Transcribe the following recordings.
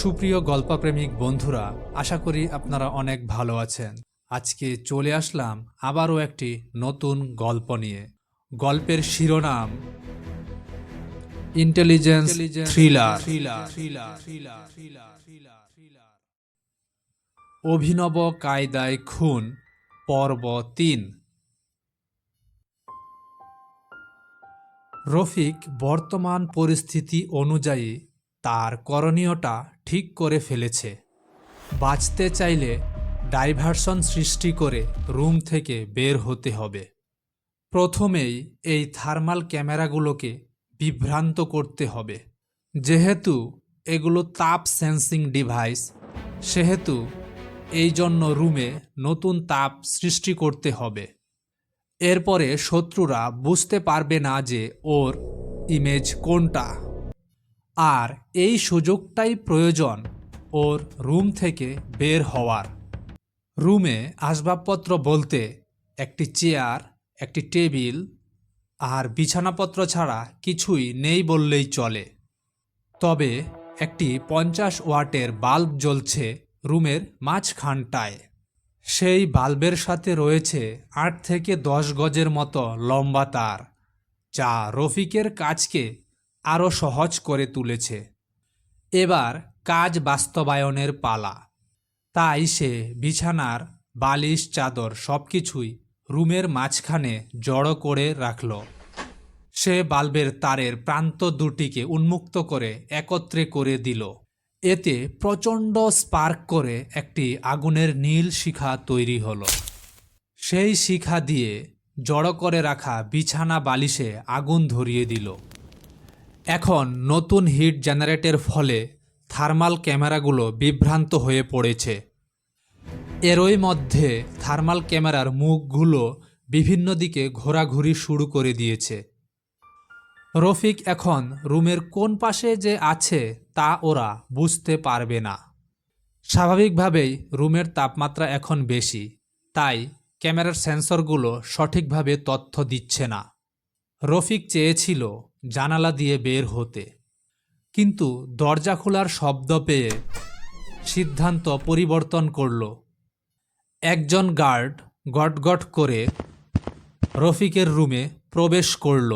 সুপ্রিয় গল্পপ্রেমিক বন্ধুরা, আশা করি আপনারা অনেক ভালো আছেন। আজকে চলে আসলাম আবারও একটি নতুন গল্প নিয়ে। গল্পের শিরোনাম ইন্টেলিজেন্স থ্রিলার। অভিনব কায়দায় খুন, পর্ব ৩। রফিক বর্তমান পরিস্থিতি অনুযায়ী তার করণীয়টা ঠিক করে ফেলেছে। বাঁচতে চাইলে ডাইভারশন সৃষ্টি করে রুম থেকে বের হতে হবে। প্রথমেই এই থার্মাল ক্যামেরাগুলোকে বিভ্রান্ত করতে হবে। যেহেতু এগুলো তাপ সেন্সিং ডিভাইস, সেহেতু এই জন্য রুমে নতুন তাপ সৃষ্টি করতে হবে। এরপরে শত্রুরা বুঝতে পারবে না যে ওর ইমেজ কোনটা। আর এই সুযোগটাই প্রয়োজন ওর রুম থেকে বের হওয়ার। রুমে আসবাবপত্র বলতে একটি চেয়ার, একটি টেবিল আর বিছানাপত্র ছাড়া কিছুই নেই বললেই চলে। তবে একটি 50 ওয়াটের বাল্ব জ্বলছে রুমের মাঝখানটায়। সেই বাল্বের সাথে রয়েছে 8 থেকে 10 গজের মতো লম্বা তার, যা রফিকের কাজকে আরও সহজ করে তুলেছে। এবার কাজ বাস্তবায়নের পালা। তাই সে বিছানার বালিশ, চাদর সবকিছুই রুমের মাঝখানে জড়ো করে রাখল। সে বাল্বের তারের প্রান্ত দুটিকে উন্মুক্ত করে একত্রে করে দিল। এতে প্রচণ্ড স্পার্ক করে একটি আগুনের নীল শিখা তৈরি হলো। সেই শিখা দিয়ে জড়ো করে রাখা বিছানা বালিশে আগুন ধরিয়ে দিল। এখন নতুন হিট জেনারেটের ফলে থার্মাল ক্যামেরাগুলো বিভ্রান্ত হয়ে পড়েছে। এরই মধ্যে থার্মাল ক্যামেরার মুখগুলো বিভিন্ন দিকে ঘোরাঘুরি শুরু করে দিয়েছে। রফিক এখন রুমের কোন পাশে যে আছে তা ওরা বুঝতে পারবে না। স্বাভাবিকভাবেই রুমের তাপমাত্রা এখন বেশি, তাই ক্যামেরার সেন্সরগুলো সঠিকভাবে তথ্য দিচ্ছে না। রফিক চেয়েছিল জানালা দিয়ে বের হতে, কিন্তু দরজা খোলার শব্দ পেয়ে সিদ্ধান্ত পরিবর্তন করল। একজন গার্ড গটগট করে রফিকের রুমে প্রবেশ করল।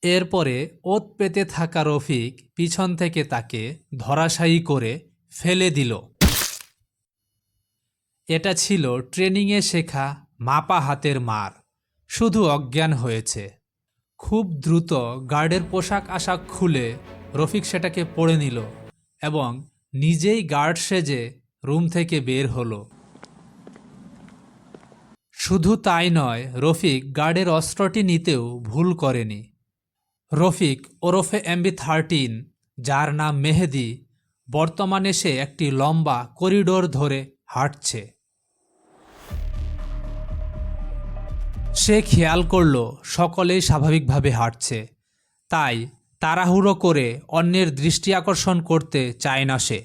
এরপরে ওত পেতে থাকা রফিক পিছন থেকে তাকে ধরাশায়ী করে ফেলে দিল। এটা ছিল ট্রেনিংয়ে শেখা মাপা হাতের মার, শুধু অজ্ঞান হয়েছে। খুব দ্রুত গার্ডের পোশাক আশাক খুলে রফিক সেটাকে পরে নিল এবং নিজেই গার্ড সেজে রুম থেকে বের হলো। শুধু তাই নয়, রফিক গার্ডের অস্ত্রটি নিতেও ভুল করেনি। রফিক ওরফে MB13, যার নাম মেহেদি, বর্তমানে সে একটি লম্বা করিডোর ধরে হাঁটছে। সে খেয়াল করল সকলেই স্বাভাবিকভাবে হাঁটছে, তাই তাড়াহুড়ো করে অন্যের দৃষ্টি আকর্ষণ করতে চায় না সে।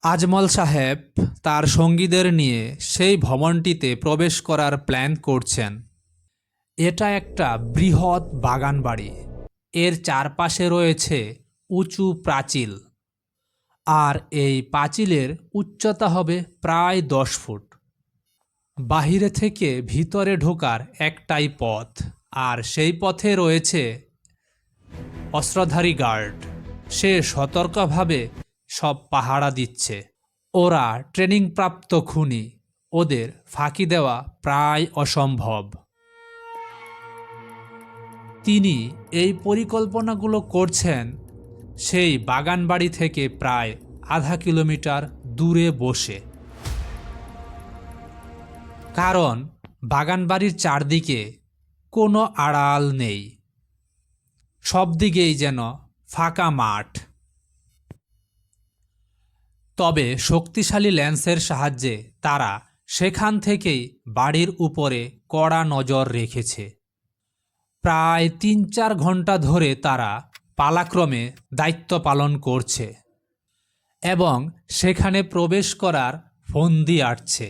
আজমল সাহেব তার সঙ্গীদের নিয়ে সেই ভবনটিতে প্রবেশ করার প্ল্যান করছেন। এটা একটা বৃহৎ বাগান বাড়ি। এর চারপাশে রয়েছে উঁচু প্রাচীর, আর এই পাঁচিলের উচ্চতা হবে প্রায় 10 ফুট। বাহিরে থেকে ভিতরে ঢোকার একটাই পথ, আর সেই পথে রয়েছে অস্ত্রধারী গার্ড। সে সতর্কভাবে সব পাহারা দিচ্ছে। ওরা ট্রেনিংপ্রাপ্ত খুনি, ওদের ফাঁকি দেওয়া প্রায় অসম্ভব। তিনি এই পরিকল্পনাগুলো করছেন সেই বাগানবাড়ি থেকে প্রায় আধা কিলোমিটার দূরে বসে। কারণ বাগানবাড়ির চারদিকে কোনো আড়াল নেই, সব দিকেই যেন ফাঁকা মাঠ। তবে শক্তিশালী লেন্সের সাহায্যে তারা সেখান থেকেই বাড়ির উপরে কড়া নজর রেখেছে। প্রায় 3-4 ঘন্টা ধরে তারা পালাক্রমে দায়িত্ব পালন করছে এবং সেখানে প্রবেশ করার ফন্দি আঁটছে।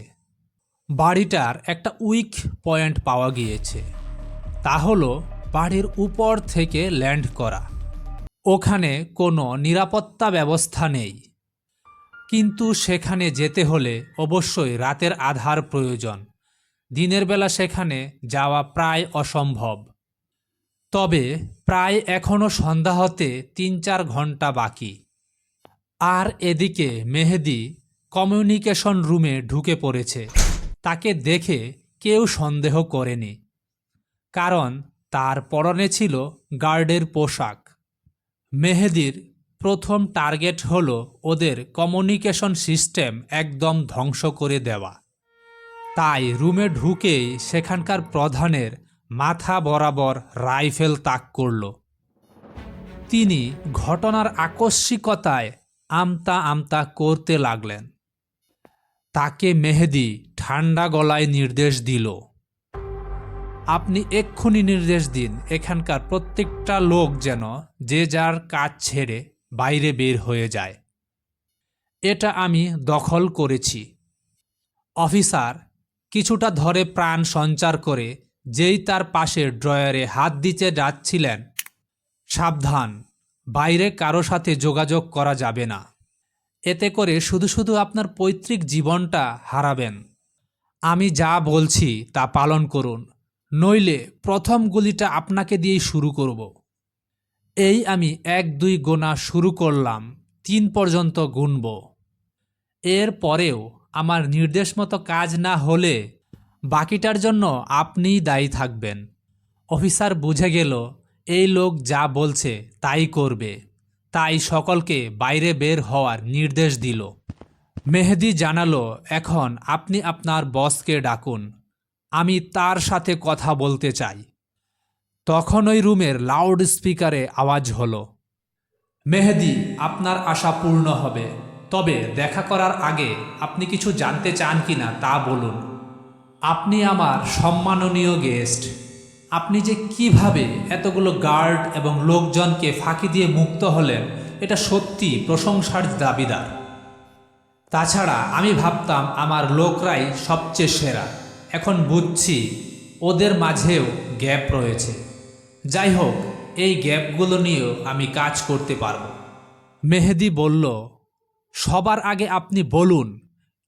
বাড়িটার একটা উইক পয়েন্ট পাওয়া গিয়েছে, তা হলো বাড়ির উপর থেকে ল্যান্ড করা। ওখানে কোনো নিরাপত্তা ব্যবস্থা নেই, কিন্তু সেখানে যেতে হলে অবশ্যই রাতের আধার প্রয়োজন। দিনের বেলা সেখানে যাওয়া প্রায় অসম্ভব। তবে প্রায় এখনও সন্ধ্যা হতে ৩-৪ ঘন্টা বাকি। আর এদিকে মেহেদী কমিউনিকেশন রুমে ঢুকে পড়েছে। তাকে দেখে কেউ সন্দেহ করেনি, কারণ তার পরনে ছিল গার্ডের পোশাক। মেহেদীর প্রথম টার্গেট হলো ওদের কমিউনিকেশন সিস্টেম একদম ধ্বংস করে দেওয়া। তাই রুমে ঢুকেই সেখানকার প্রধানের মাথা বরাবর রাইফেল তাক করল। তিনি ঘটনার আকস্মিকতায় আমতা আমতা করতে লাগলেন। তাকে মেহেদী ঠান্ডা গলায় নির্দেশ দিল, আপনি এক্ষুনি নির্দেশ দিন এখানকার প্রত্যেকটা লোক যেন যে যার কাজ ছেড়ে বাইরে বের হয়ে যায়। এটা আমি দখল করেছি। অফিসার কিছুটা ধরে প্রাণ সঞ্চার করে যেই তার পাশের ড্রয়ারে হাত দিতে যাচ্ছিলেন, সাবধান, বাইরে কারো সাথে যোগাযোগ করা যাবে না। এতে করে শুধু শুধু আপনার পৈতৃক জীবনটা হারাবেন। আমি যা বলছি তা পালন করুন, নইলে প্রথম গুলিটা আপনাকে দিয়েই শুরু করব। এই আমি ১-২ গোনা শুরু করলাম, ৩ পর্যন্ত গুনব। এর পরেও আমার নির্দেশ মতো কাজ না হলে বাকিটার জন্য আপনিই দায়ী থাকবেন। অফিসার বুঝে গেল এই লোক যা বলছে তাই করবে, তাই সকলকে বাইরে বের হওয়ার নির্দেশ দিল। মেহেদী জানালো, এখন আপনি আপনার বসকে ডাকুন, আমি তার সাথে কথা বলতে চাই। তখন ওই রুমের লাউড স্পিকারে আওয়াজ হলো, মেহেদী, আপনার আশা পূর্ণ হবে, তবে দেখা করার আগে আপনি কিছু জানতে চান কিনা তা বলুন। আপনি আমার সম্মাননীয় গেস্ট। আপনি যে কিভাবে এতগুলো গার্ড এবং লোকজনকে ফাঁকি দিয়ে মুক্ত হলেন, এটা সত্যি প্রশংসার দাবিদার। তাছাড়া আমি ভাবতাম আমার লোকরাই সবচেয়ে সেরা, এখন বুঝছি ওদের মাঝেও গ্যাপ রয়েছে। যাই হোক, এই গ্যাপগুলো নিয়েও আমি কাজ করতে পারব। মেহেদী বলল, সবার আগে আপনি বলুন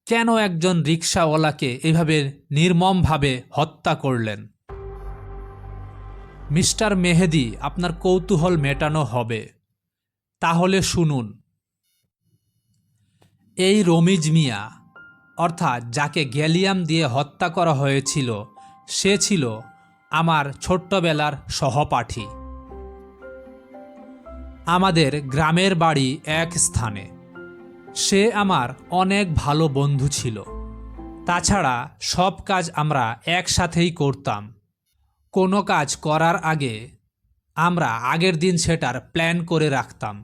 কেন একজন রিকশাওয়ালাকে এভাবে নির্মমভাবে হত্যা করলেন। মিস্টার মেহেদী, আপনার কৌতূহল মেটানো হবে, তাহলে শুনুন। এই রমিজ মিয়া, অর্থাৎ যাকে গ্যালিয়াম দিয়ে হত্যা করা হয়েছিল, সে ছিল আমার ছোট্টবেলার সহপাঠী। আমাদের গ্রামের বাড়ি এক স্থানে। সে আমার অনেক ভালো বন্ধু ছিল। তাছাড়া সব কাজ আমরা একসাথেই করতাম। কোনো কাজ করার আগে আমরা আগের দিন সেটার প্ল্যান করে রাখতাম।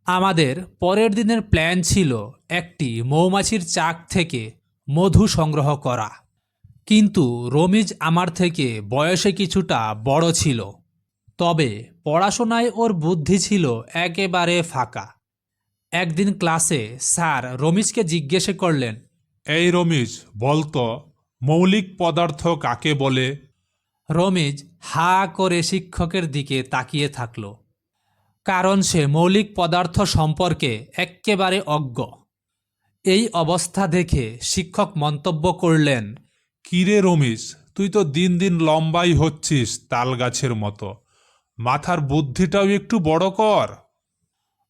আমাদের পরের দিনের প্ল্যান ছিল একটি মৌমাছির চাক থেকে মধু সংগ্রহ করা। কিন্তু রমিজ আমার থেকে বয়সে কিছুটা বড় ছিল, তবে পড়াশোনায় ওর বুদ্ধি ছিল একেবারে ফাঁকা। একদিন ক্লাসে স্যার রমিজকে জিজ্ঞেস করলেন, এই রমিজ, বলতো মৌলিক পদার্থ কাকে বলে? রমিজ হা করে শিক্ষকের দিকে তাকিয়ে থাকল, কারণ সে মৌলিক পদার্থ সম্পর্কে এক্কেবারে অজ্ঞ। এই অবস্থা দেখে শিক্ষক মন্তব্য করলেন, কিরে রমিজ, তুই তো দিন দিন লম্বাই হচ্ছিস তাল গাছের মতো, মাথার বুদ্ধিটাও একটু বড় কর।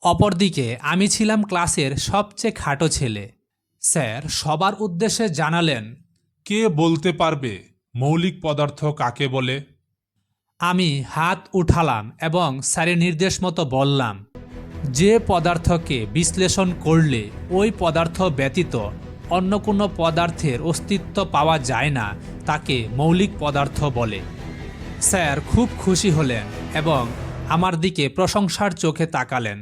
অপরদিকে আমি ছিলাম ক্লাসের সবচেয়ে খাটো ছেলে। স্যার সবার উদ্দেশ্যে জানালেন, কে বলতে পারবে মৌলিক পদার্থ কাকে বলে? আমি হাত উঠালাম এবং স্যারের নির্দেশ মতো বললাম, যে পদার্থকে বিশ্লেষণ করলে ওই পদার্থ ব্যতীত অন্য কোনো পদার্থের অস্তিত্ব পাওয়া যায় না, তাকে মৌলিক পদার্থ বলে। স্যার খুব খুশি হলেন এবং আমার দিকে প্রশংসার চোখে তাকালেন।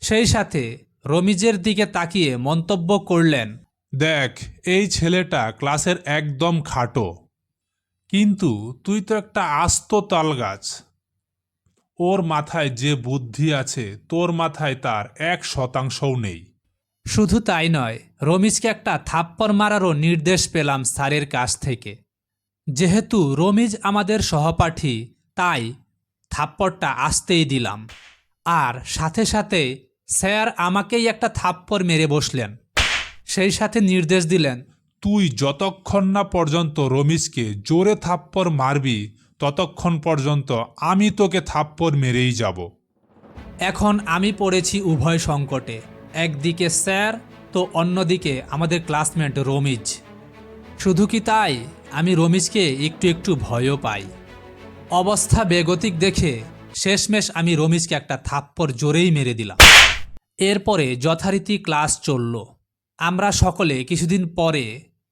সেই সাথে রমিজের দিকে তাকিয়ে মন্তব্য করলেন, দেখ, এই ছেলেটা ক্লাসের একদম খাটো, কিন্তু তুই তো একটা আস্ত তাল গাছ। ওর মাথায় যে বুদ্ধি আছে তোর মাথায় তার 1%ও নেই। শুধু তাই নয়, রমিজকে একটা থাপ্পড় মারারও নির্দেশ পেলাম স্যারের কাছ থেকে। যেহেতু রমিজ আমাদের সহপাঠী, তাই থাপ্পড়টা আসতেই দিলাম। আর সাথে সাথে স্যার আমাকেই একটা থাপ্পড় মেরে বসলেন। সেই সাথে নির্দেশ দিলেন, তুই যতক্ষণ না পর্যন্ত রমিজকে জোরে থাপ্পড় মারবি ততক্ষণ পর্যন্ত আমি তোকে থাপ্পড় মেরেই যাব। এখন আমি পড়েছি উভয় সংকটে, একদিকে স্যার তো অন্যদিকে আমাদের ক্লাসমেট রমিজ। শুধু কি তাই, আমি রমিজকে একটু একটু ভয়ও পাই। অবস্থা বেগতিক দেখে শেষমেশ আমি রমিজকে একটা থাপ্পড় জোরেই মেরে দিলাম। এরপরে যথারীতি ক্লাস চলল। আমরা সকলে কিছুদিন পরে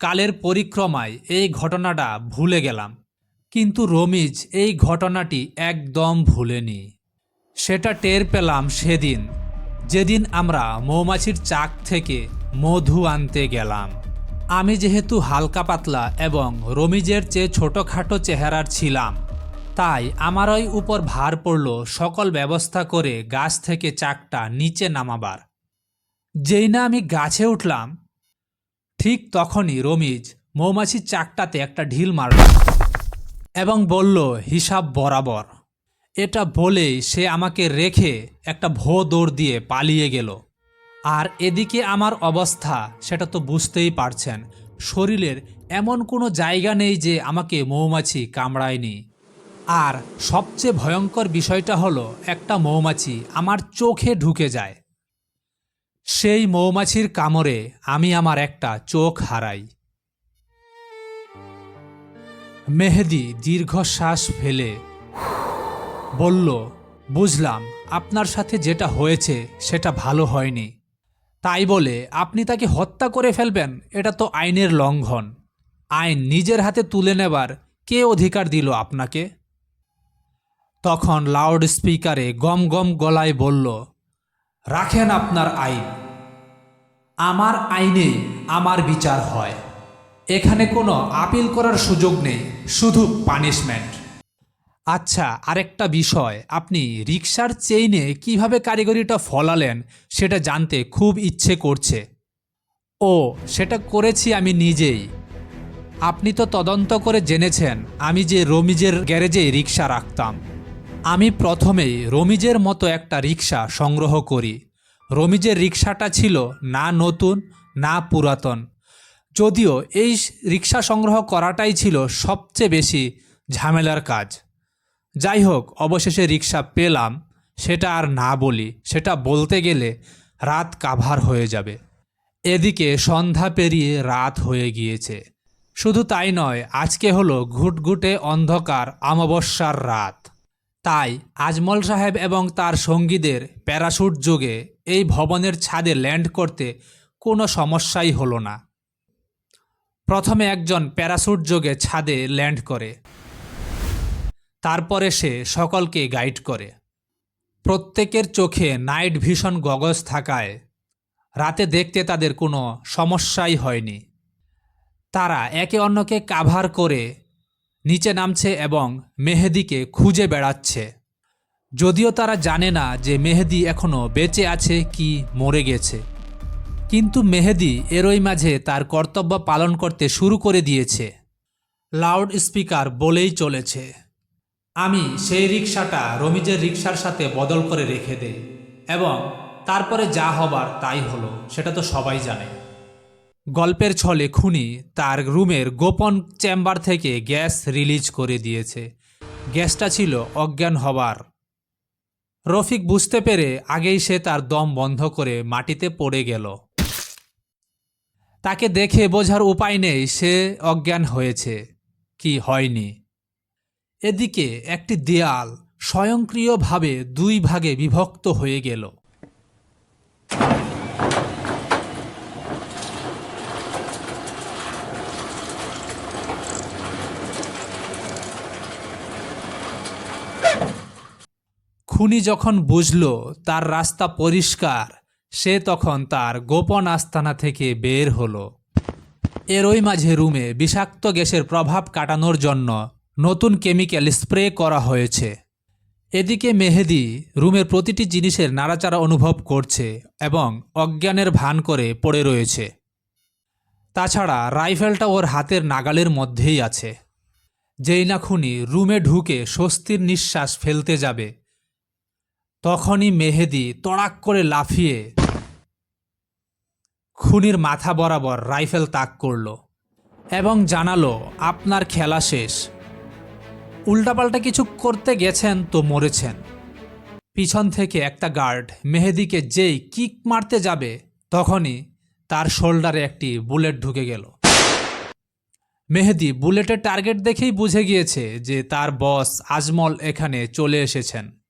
কালের পরিক্রমায় এই ঘটনাটা ভুলে গেলাম, কিন্তু রমিজ এই ঘটনাটি একদম ভুলেনি। সেটা টের পেলাম সেদিন, যেদিন আমরা মৌমাছির চাক থেকে মধু আনতে গেলাম। আমি যেহেতু হালকা পাতলা এবং রমিজের চেয়ে ছোটোখাটো চেহারার ছিলাম, তাই আমারই উপর ভার পড়ল সকল ব্যবস্থা করে গাছ থেকে চাকটা নিচে নামাবার। যেই না আমি গাছে উঠলাম, ঠিক তখনই রমিজ মৌমাছির চাকটাতে একটা ঢিল মারল এবং বলল, হিসাব বরাবর। এটা বলেই সে আমাকে রেখে একটা ভো দৌড় দিয়ে পালিয়ে গেল। আর এদিকে আমার অবস্থা সেটা তো বুঝতেই পারছেন, শরীরের এমন কোনো জায়গা নেই যে আমাকে মৌমাছি কামড়ায়নি। আর সবচেয়ে ভয়ঙ্কর বিষয়টা হলো, একটা মৌমাছি আমার চোখে ঢুকে যায়। সেই মৌমাছির কামড়ে আমি আমার একটা চোখ হারাই। মেহেদি দীর্ঘশ্বাস ফেলে বলল, বুঝলাম আপনার সাথে যেটা হয়েছে সেটা ভালো হয়নি, তাই বলে আপনি তাকে হত্যা করে ফেলবেন, এটা তো আইনের লঙ্ঘন। আইন নিজের হাতে তুলে নেবার কে অধিকার দিল আপনাকে? তখন লাউড স্পিকারে গম গম গলায় বলল, রাখেন আপনার আইন, আমার আইনে আমার বিচার হয়। এখানে কোনো আপিল করার সুযোগ নেই, শুধু পানিশমেন্ট। আচ্ছা, আরেকটা বিষয়, আপনি রিকশার চেইনে কিভাবে কারিগরিটা ফলালেন সেটা জানতে খুব ইচ্ছে করছে। ও, সেটা করেছি আমি নিজেই। আপনি তো তদন্ত করে জেনেছেন আমি যে রমিজের গ্যারেজে রিকশা রাখতাম। আমি প্রথমেই রমিজের মতো একটা রিকশা সংগ্রহ করি। রমিজের রিকশাটা ছিল না নতুন না পুরাতন, যদিও এই রিকশা সংগ্রহ করাটাই ছিল সবচেয়ে বেশি ঝামেলার কাজ। যাই হোক, অবশেষে রিকশা পেলাম, সেটা আর না বলি, সেটা বলতে গেলে রাত কাভার হয়ে যাবে। এদিকে সন্ধ্যা পেরিয়ে রাত হয়ে গিয়েছে। শুধু তাই নয়, আজকে হলো ঘুটঘুটে অন্ধকার অমাবস্যার রাত। তাই আজমল সাহেব এবং তার সঙ্গীদের প্যারাশুট যোগে এই ভবনের ছাদে ল্যান্ড করতে কোনো সমস্যাই হলো না। প্রথমে একজন প্যারাশুট যোগে ছাদে ল্যান্ড করে, তারপরে সে সকলকে গাইড করে। প্রত্যেকের চোখে নাইট ভিশন গগজ থাকায় রাতে দেখতে তাদের কোনো সমস্যাই হয়নি। তারা একে অন্যকে কাভার করে নিচে নামছে এবং মেহেদিকে খুঁজে বেড়াচ্ছে, যদিও তারা জানে না যে মেহেদি এখনও বেঁচে আছে কি মরে গেছে। কিন্তু মেহেদি এরই মাঝে তার কর্তব্য পালন করতে শুরু করে দিয়েছে। লাউড স্পিকার বলেই চলেছে, আমি সেই রিকশাটা রমিজের রিকশার সাথে বদল করে রেখে দেই এবং তারপরে যা হবার তাই হলো, সেটা তো সবাই জানে। গল্পের ছলে খুনি তার রুমের গোপন চেম্বার থেকে গ্যাস রিলিজ করে দিয়েছে। গ্যাসটা ছিল অজ্ঞান হবার। রফিক বুঝতে পেরে আগেই সে তার দম বন্ধ করে মাটিতে পড়ে গেল। তাকে দেখে বোঝার উপায় নেই সে অজ্ঞান হয়েছে কি হয়নি। এদিকে একটি দেয়াল স্বয়ংক্রিয়ভাবে দুই ভাগে বিভক্ত হয়ে গেল। খুনি যখন বুঝল তার রাস্তা পরিষ্কার, সে তখন তার গোপন আস্তানা থেকে বের হলো। এরই মাঝে রুমে বিষাক্ত গ্যাসের প্রভাব কাটানোর জন্য নতুন কেমিক্যাল স্প্রে করা হয়েছে। এদিকে মেহেদি রুমের প্রতিটি জিনিসের নাড়াচাড়া অনুভব করছে এবং অজ্ঞানের ভান করে পড়ে রয়েছে। তাছাড়া রাইফেলটা ওর হাতের নাগালের মধ্যেই আছে। যেই না খুনি রুমে ঢুকে স্বস্তির নিঃশ্বাস ফেলতে যাবে, তখনই মেহেদি তড়াক করে লাফিয়ে খুনির মাথা বরাবর রাইফেল তাক করল এবং জানালো, আপনার খেলা শেষ। উল্টাপাল্টা কিছু করতে গেছেন তো মরেছেন। পিছন থেকে একটা গার্ড মেহেদিকে যেই কিক মারতে যাবে তখনই তার শোল্ডারে একটি বুলেট ঢুকে গেল। মেহেদি বুলেটের টার্গেট দেখেই বুঝে গিয়েছে যে তার বস আজমল এখানে চলে এসেছেন।